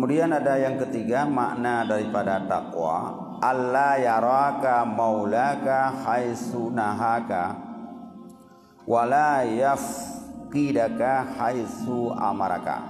Kemudian ada yang ketiga, makna daripada takwa, alla yaraka maulaka haitsu nahaka wala yafqidaka haitsu amaraka.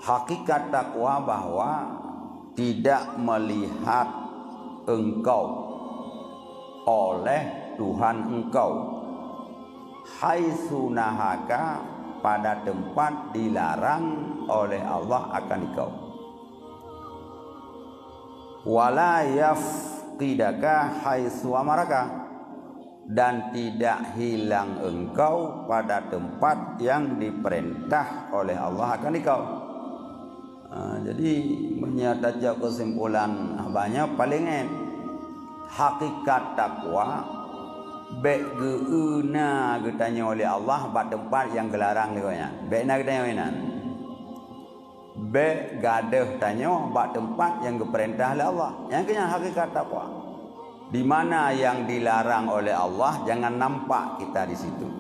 Hakikat takwa bahwa tidak melihat engkau oleh Tuhan engkau, haitsu nahaka, pada tempat dilarang oleh Allah akan engkau, wala yafqidaka haitsu amaraka, dan tidak hilang engkau pada tempat yang diperintah oleh Allah akan engkau. Jadi menyatakan kesimpulan banyak paling hakikat takwa begeuna getanya oleh Allah pada tempat yang gelarang lekonya. Bekna getanya wenan. Be gadah tanya pada tempat yang diperintah oleh Allah. Yang kena hakikat takwa. Di mana yang dilarang oleh Allah jangan nampak kita di situ.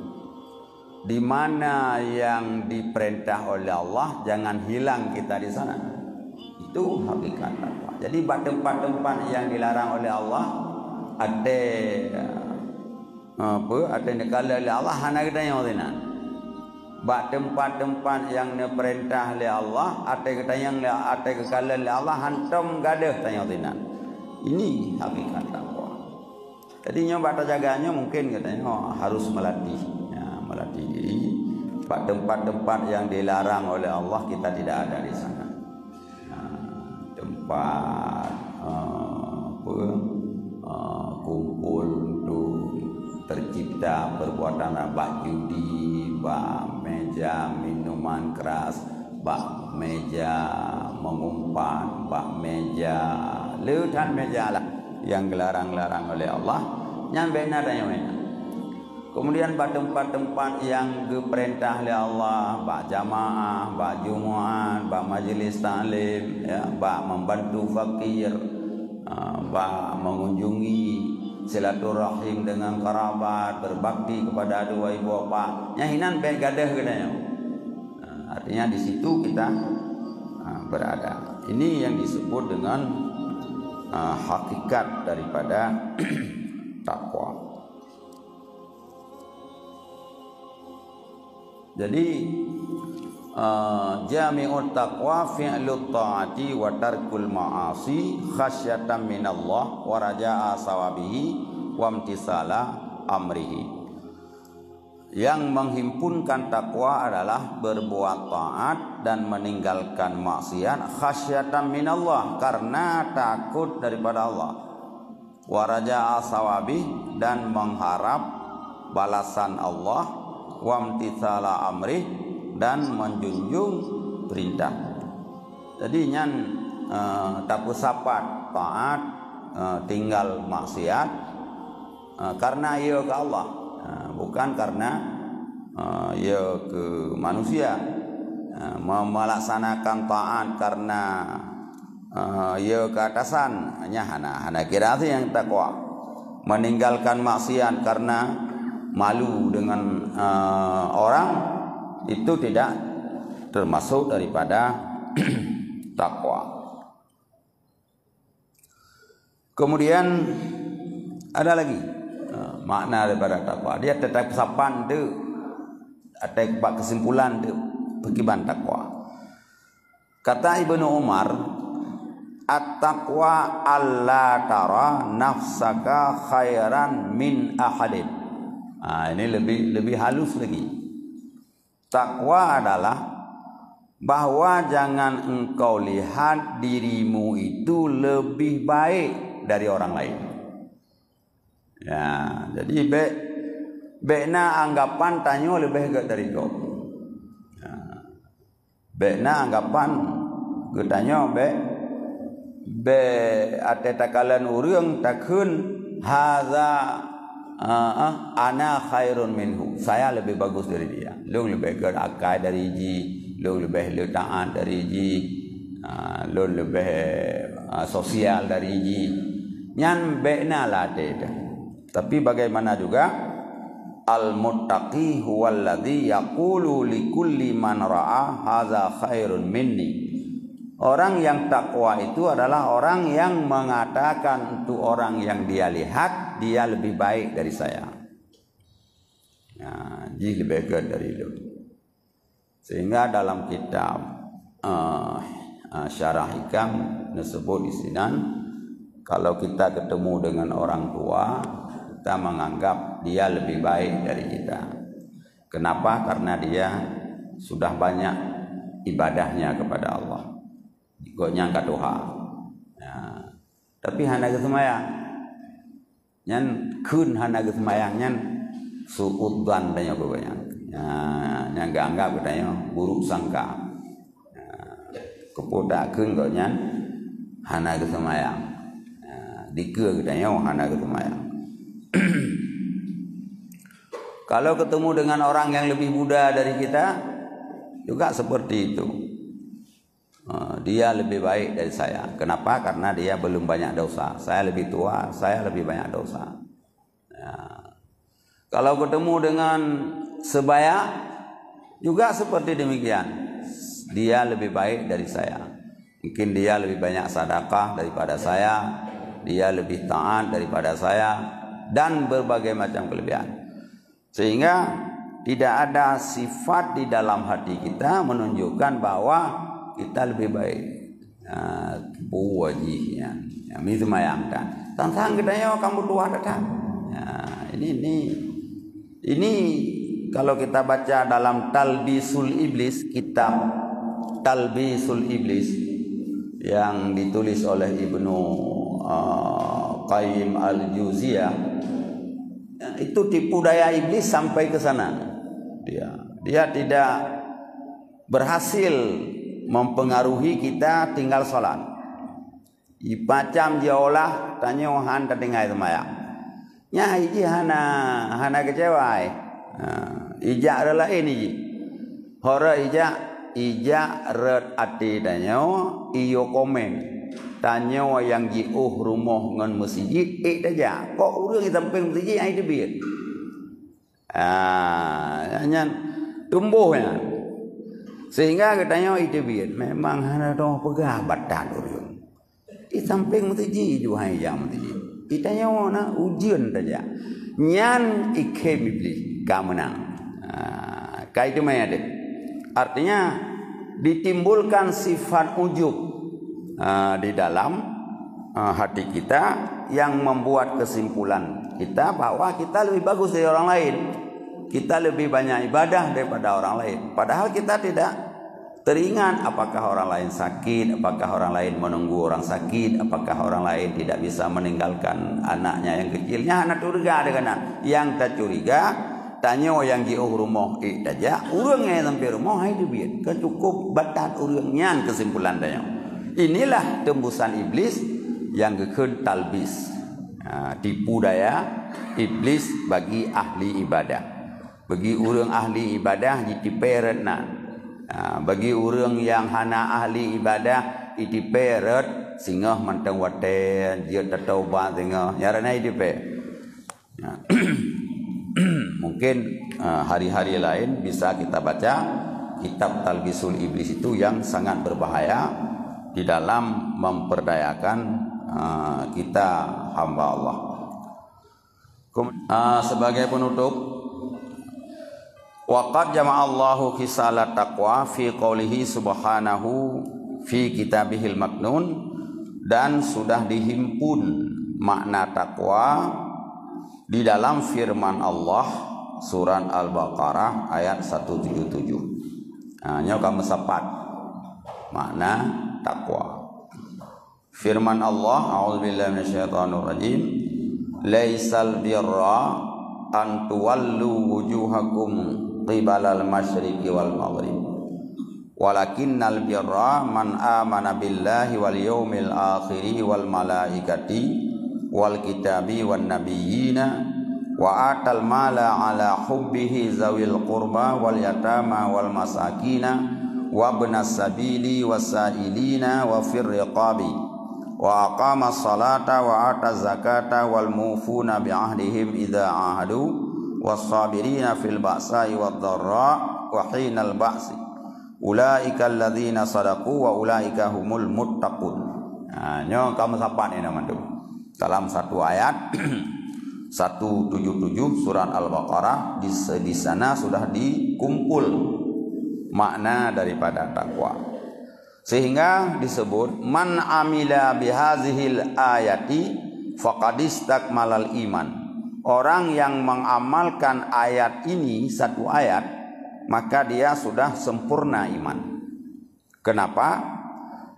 Di mana yang diperintah oleh Allah jangan hilang kita di sana. Itu hakikat takwa. Jadi pada tempat-tempat yang dilarang oleh Allah ada negara oleh Allah hana kita yang orang. Bak tempat-tempat yang diperintah oleh Allah ada kita yang ada kekala oleh Allah hantam gadah tanya orang. Ini hakikat takwa. Jadi nyoba jaganya mungkin katanya harus melatih, melatih diri. Bak tempat-tempat yang dilarang oleh Allah kita tidak ada di sana. Tempat kumpul untuk tercipta perbuatan bak judi, bak meja minuman keras, bak meja mengumpan, bak meja leutan meja lah yang dilarang-larang oleh Allah. Nyampe nada yang kemudian bak tempat-tempat yang diperintah oleh Allah, bak jamaah, bak jumuah, bak majlis taklim, ya, bak membantu fakir, bak mengunjungi silaturahim dengan kerabat, berbakti kepada dua ibu bapa. Nyahinan baik gadah katanya. Artinya di situ kita berada. Ini yang disebut dengan hakikat daripada takwa. Jadi jami'ut taqwa fi'lut ta'ati wa tarkul ma'asi khasyatan minallah wa raja'a sawabihi wa imtisala amrihi. Yang menghimpunkan takwa adalah berbuat taat dan meninggalkan maksiat khasyatan minallah, karena takut daripada Allah, wa raja'a sawabihi, dan mengharap balasan Allah, wa imtisala amrihi, dan menjunjung perintah. Jadi nyan tapu sapat taat, tinggal maksiat karena ia ke Allah, bukan karena ia ke manusia. Melaksanakan taat karena ia ke atasan, hanya hana kira itu yang takwa. Meninggalkan maksiat karena malu dengan orang, itu tidak termasuk daripada takwa. Kemudian ada lagi makna daripada takwa. Dia tetap sapan tu, ada kesimpulan tu pekiban takwa. Kata Ibnu Umar, at-taqwa alla tara nafsaka khairan min ahadin. Ini lebih halus lagi. Takwa adalah bahwa jangan engkau lihat dirimu itu lebih baik dari orang lain. Ya, jadi bekna anggapan tanyo lebih baik dari kau. Ya, bekna anggapan getanyo be ate takalan urang takun haza ana khairun minhu, saya lebih bagus dari dia. Lu lebih gerakai dari ji, lu lebih letaan dari ji, lu lebih sosial dari ji. Nyan bekna lah dia. Tapi bagaimana juga al-muttaqi huwallazi yaqulu likulli man ra'a hadza khairun minni. Orang yang takwa itu adalah orang yang mengatakan untuk orang yang dia lihat, dia lebih baik dari saya. Ya, dia lebih baik dari itu. Sehingga dalam kitab Syarah Hikam disebut di sini, kalau kita ketemu dengan orang tua, kita menganggap dia lebih baik dari kita. Kenapa? Karena dia sudah banyak ibadahnya kepada Allah. Ikutnya angkat doa. Ya. Tapi hana kesemayang. Nyan kun hana kesemayang nyan suudan tanya pokoknya. Ya, nyan gak anggap katanya buruk sangka. Ya. Kepodak kun kok nyan hana kesemayang. Ya. Dike katanya hana kesemayang. Kalau ketemu dengan orang yang lebih muda dari kita juga seperti itu. Dia lebih baik dari saya. Kenapa? Karena dia belum banyak dosa. Saya lebih tua, saya lebih banyak dosa. Ya. Kalau ketemu dengan sebaya juga seperti demikian. Dia lebih baik dari saya. Mungkin dia lebih banyak sedekah daripada saya, dia lebih taat daripada saya, dan berbagai macam kelebihan. Sehingga tidak ada sifat di dalam hati kita menunjukkan bahwa kita lebih baik. Buahnya, itu mayangkan. Tantang kita kamu tua datang. Ini kalau kita baca dalam Talbisul Iblis, kitab Talbisul Iblis yang ditulis oleh Ibnu Qayyim Al-Jauziyah, itu tipu daya iblis sampai ke sana. Dia tidak berhasil mempengaruhi kita tinggal sholat. Ipacam dia olah tanya han terdengar itu maya. Nya iji hana kecewa. Ijak adalah ini. Hora ijak red ati tanya iyo komen. Tanya yang jiuh rumah ngan masjid aja. Kok urang samping masjid ai debit. Nyan tumbuhnya. Sehingga katanya itu biar memang hana dong pegabat dan urang. Di samping masjid juga yang masjid. Itanya wana ujian saja. Nyan ikem iblis kamenang. Kayak itu maya deh. Artinya ditimbulkan sifat ujub di dalam hati kita yang membuat kesimpulan kita bahwa kita lebih bagus dari orang lain. Kita lebih banyak ibadah daripada orang lain. Padahal kita tidak teringat apakah orang lain sakit, apakah orang lain menunggu orang sakit, apakah orang lain tidak bisa meninggalkan anaknya yang kecilnya. Anak curiga dengan yang tak curiga, tanya yang jauh rumah saja, urangnya sampai rumah itu biar kecukup batat urangnya kesimpulan tanya. Inilah tembusan iblis yang gekun talbis, tipu daya iblis bagi ahli ibadah. Bagi orang ahli ibadah ditiperet na. Bagi orang yang hana ahli ibadah itiperet singah mantang waten dia tertaubat singah nyarana itipe. Mungkin hari-hari lain bisa kita baca kitab Talbisul Iblis itu yang sangat berbahaya di dalam memperdayakan kita hamba Allah. Sebagai penutup, waqad jama'allahu khisalat taqwa fi qoulihi subhanahu fi kitabihil maknun, dan sudah dihimpun makna takwa di dalam firman Allah surat Al-Baqarah ayat 177. Nyoka mesapat makna takwa. Firman Allah, a'udzubillahi minasyaitonir rajim, laisal birra an tuwallu wujuhakum qibalal masyriqi wal maghrib walakinnal birra man amana billahi wal yawmil akhiri wal malaikati wal kitabi wan nabiyyina wa atal mala ala hubbihi zawil qurba wal yatama wal masakina wa ibnas sabili wasailina wa fir riqabi wa aqama salata wa ata zakata wal mufuna bi ahdihim idza ahadu was sabirina fil ba'sa'i wad dharra wa hinal ba'si ulaikal ladzina sadaqu wa ulaika humul muttaqun. Nah, nyo kamu sapa ni nama tu. Dalam satu ayat 177 surat Al-Baqarah di sana sudah dikumpul makna daripada takwa. Sehingga disebut man amila bihazihil ayati faqad istakmalal iman. Orang yang mengamalkan ayat ini, satu ayat, maka dia sudah sempurna iman. Kenapa?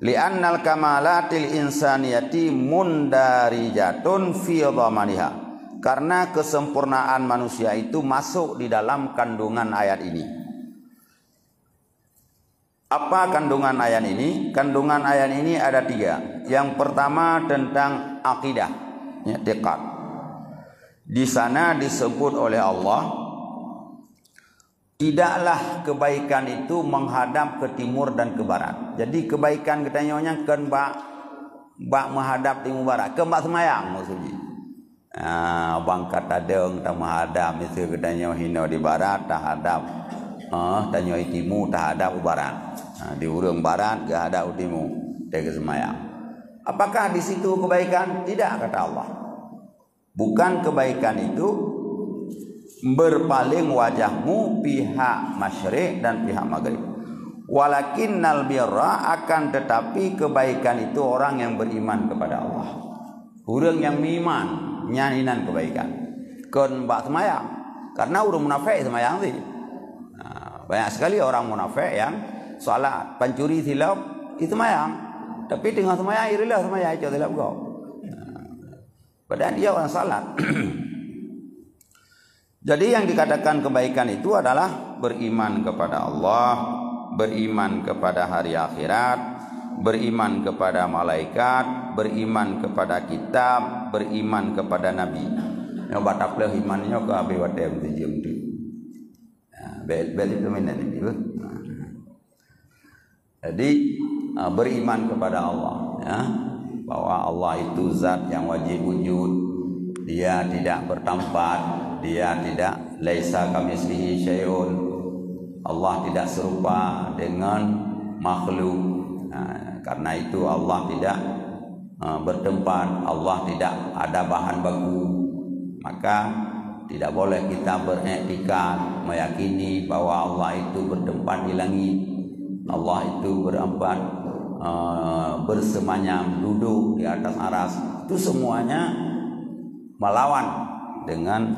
Li'annal kamalatil insaniyati mundarijatun fi dhamaniha. Karena kesempurnaan manusia itu masuk di dalam kandungan ayat ini. Apa kandungan ayat ini? Kandungan ayat ini ada 3. Yang pertama tentang akidah, i'tiqad. Di sana disebut oleh Allah, tidaklah kebaikan itu menghadap ke timur dan ke barat. Jadi kebaikan katanya kan bak menghadap timur barat, ke bak semayang maksudnya. Abang kata deng tak menghadap itu katanya hina di barat tak hadap. Tanya timur tak hadap barat. Di urang barat ke hadap timur dia ke semayang. Apakah di situ kebaikan? Tidak, kata Allah. Bukan kebaikan itu berpaling wajahmu pihak masyriq dan pihak maghrib. Walakinnal birra, akan tetapi kebaikan itu orang yang beriman kepada Allah. Orang yang beriman nyanyinan kebaikan. Kon bak semayang. Karena orang munafik semayang sih. Banyak sekali orang munafik yang salat, pencuri silap itu semayang. Tapi tengah semayang irilah semayang itu silap kau. Padahal dia orang salat. Jadi yang dikatakan kebaikan itu adalah beriman kepada Allah, beriman kepada hari akhirat, beriman kepada malaikat, beriman kepada kitab, beriman kepada nabi. Yang bataplah imannya ke abi watem dijum tu. Bel itu mana ni? Jadi beriman kepada Allah, ya. Bahwa Allah itu zat yang wajib wujud, dia tidak bertempat, dia tidak laisa kamitslihi syai'un. Allah tidak serupa dengan makhluk. Karena itu Allah tidak bertempat, Allah tidak ada bahan baku. Maka tidak boleh kita beriktikad meyakini bahwa Allah itu bertempat di langit, Allah itu berempat bersemayam duduk di atas aras. Itu semuanya melawan dengan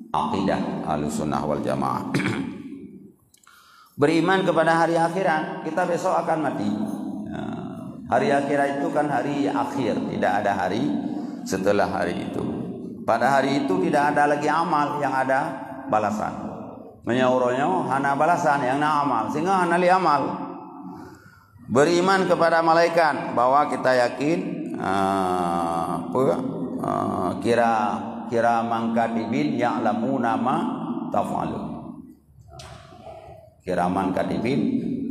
akidah Ahlussunnah wal Jamaah. Beriman kepada hari akhirat, kita besok akan mati. Hari akhirat itu kan hari akhir, tidak ada hari setelah hari itu. Pada hari itu tidak ada lagi amal, yang ada balasan. Menyauronya hana balasan yang na amal, sehingga hana li amal. Beriman kepada malaikat, bahwa kita yakin kira mangkatibin ya'lamuna ma taf'alun. Kiraman katibin,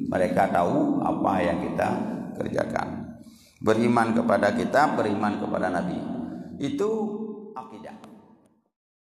mereka tahu apa yang kita kerjakan. Beriman kepada kitab, beriman kepada nabi. Itu akidah.